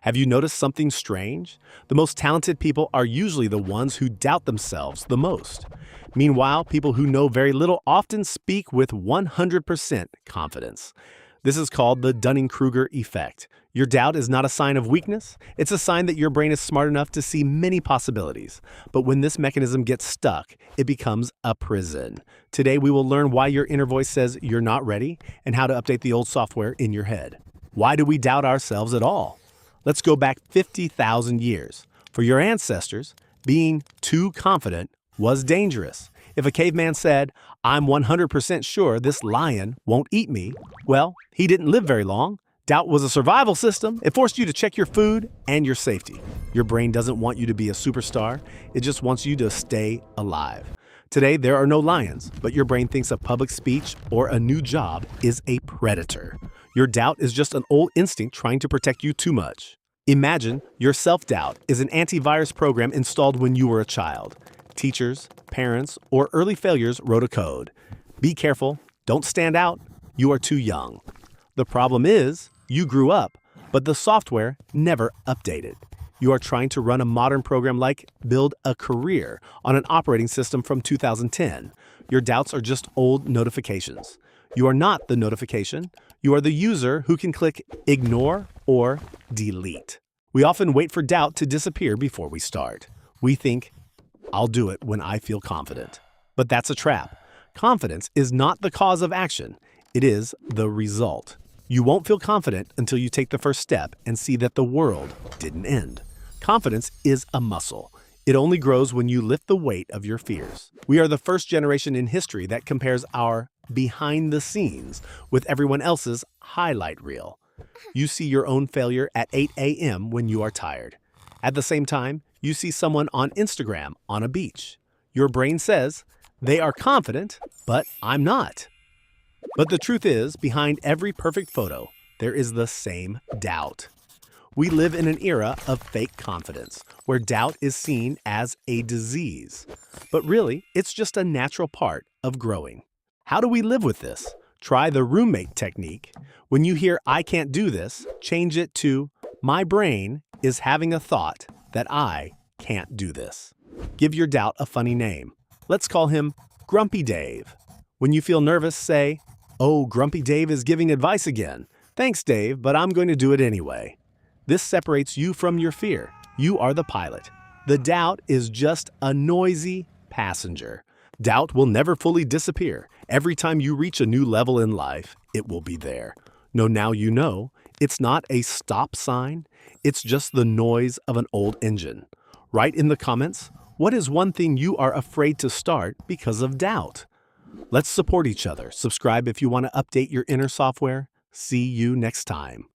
Have you noticed something strange? The most talented people are usually the ones who doubt themselves the most. Meanwhile, people who know very little often speak with 100% confidence. This is called the Dunning-Kruger effect. Your doubt is not a sign of weakness, it's a sign that your brain is smart enough to see many possibilities. But when this mechanism gets stuck, it becomes a prison. Today, we will learn why your inner voice says you're not ready and how to update the old software in your head. Why do we doubt ourselves at all? Let's go back 50,000 years. For your ancestors, being too confident was dangerous. If a caveman said, "I'm 100% sure this lion won't eat me," well, he didn't live very long. Doubt was a survival system. It forced you to check your food and your safety. Your brain doesn't want you to be a superstar. It just wants you to stay alive. Today, there are no lions, but your brain thinks a public speech or a new job is a predator. Your doubt is just an old instinct trying to protect you too much. Imagine your self-doubt is an antivirus program installed when you were a child. Teachers, parents, or early failures wrote a code. Be careful, don't stand out, you are too young. The problem is, you grew up, but the software never updated. You are trying to run a modern program like Build a Career on an operating system from 2010. Your doubts are just old notifications. You are not the notification. You are the user who can click Ignore or Delete. We often wait for doubt to disappear before we start. We think, "I'll do it when I feel confident." But that's a trap. Confidence is not the cause of action. It is the result. You won't feel confident until you take the first step and see that the world didn't end. Confidence is a muscle. It only grows when you lift the weight of your fears. We are the first generation in history that compares our behind the scenes with everyone else's highlight reel. You see your own failure at 8 a.m. when you are tired. At the same time, you see someone on Instagram on a beach. Your brain says, "They are confident, but I'm not." But the truth is, behind every perfect photo, there is the same doubt. We live in an era of fake confidence, where doubt is seen as a disease. But really, it's just a natural part of growing. How do we live with this? Try the roommate technique. When you hear "I can't do this," change it to "My brain is having a thought that I can't do this." Give your doubt a funny name. Let's call him Grumpy Dave. When you feel nervous, say, "Oh, Grumpy Dave is giving advice again. Thanks, Dave, but I'm going to do it anyway." This separates you from your fear. You are the pilot. The doubt is just a noisy passenger. Doubt will never fully disappear. Every time you reach a new level in life, it will be there. No, now you know. It's not a stop sign. It's just the noise of an old engine. Write in the comments, what is one thing you are afraid to start because of doubt? Let's support each other. Subscribe if you want to update your inner software. See you next time.